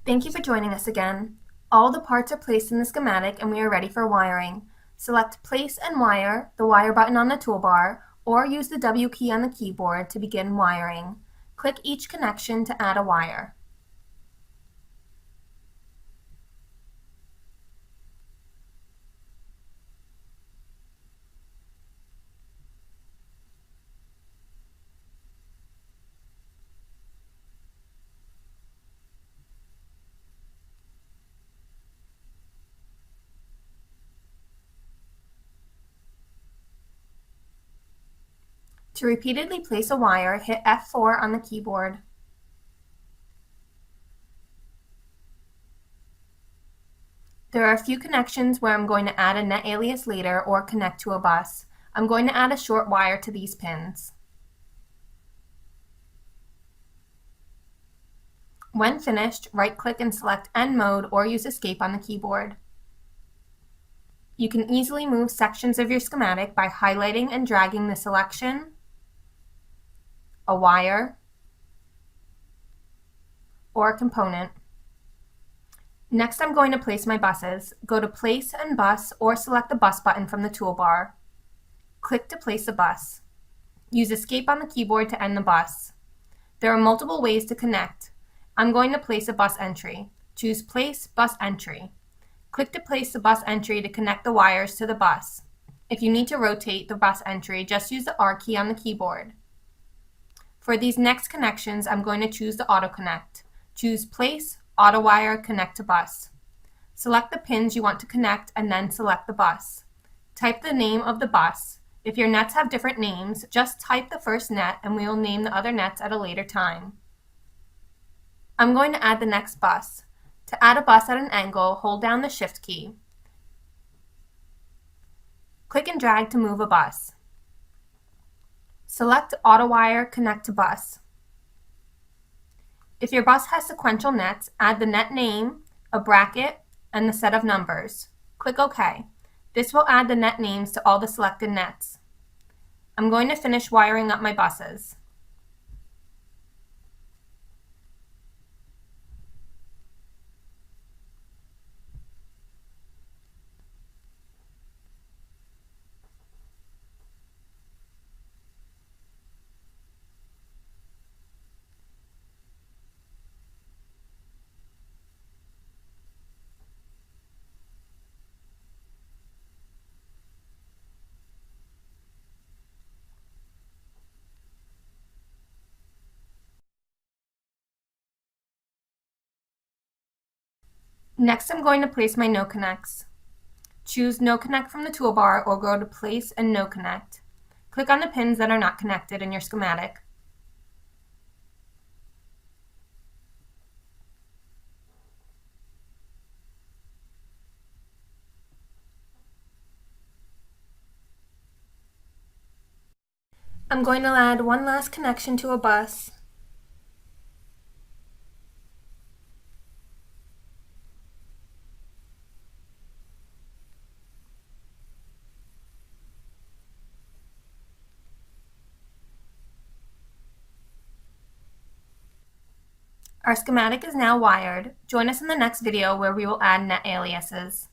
Thank you for joining us again. All the parts are placed in the schematic and we are ready for wiring. Select Place and Wire, the wire button on the toolbar, or use the W key on the keyboard to begin wiring. Click each connection to add a wire. To repeatedly place a wire, hit F4 on the keyboard. There are a few connections where I'm going to add a net alias later or connect to a bus. I'm going to add a short wire to these pins. When finished, right-click and select End Mode or use Escape on the keyboard. You can easily move sections of your schematic by highlighting and dragging the selection, a wire, or a component. Next, I'm going to place my buses. Go to Place and Bus or select the Bus button from the toolbar. Click to place a bus. Use Escape on the keyboard to end the bus. There are multiple ways to connect. I'm going to place a bus entry. Choose Place Bus Entry. Click to place the bus entry to connect the wires to the bus. If you need to rotate the bus entry, just use the R key on the keyboard. For these next connections, I'm going to choose the Auto Connect. Choose Place, Auto Wire, Connect to Bus. Select the pins you want to connect and then select the bus. Type the name of the bus. If your nets have different names, just type the first net and we will name the other nets at a later time. I'm going to add the next bus. To add a bus at an angle, hold down the Shift key. Click and drag to move a bus. Select Auto Wire, Connect to Bus. If your bus has sequential nets, add the net name, a bracket, and the set of numbers. Click OK. This will add the net names to all the selected nets. I'm going to finish wiring up my buses. Next, I'm going to place my No Connects. Choose No Connect from the toolbar or go to Place and No Connect. Click on the pins that are not connected in your schematic. I'm going to add one last connection to a bus. Our schematic is now wired. Join us in the next video where we will add net aliases.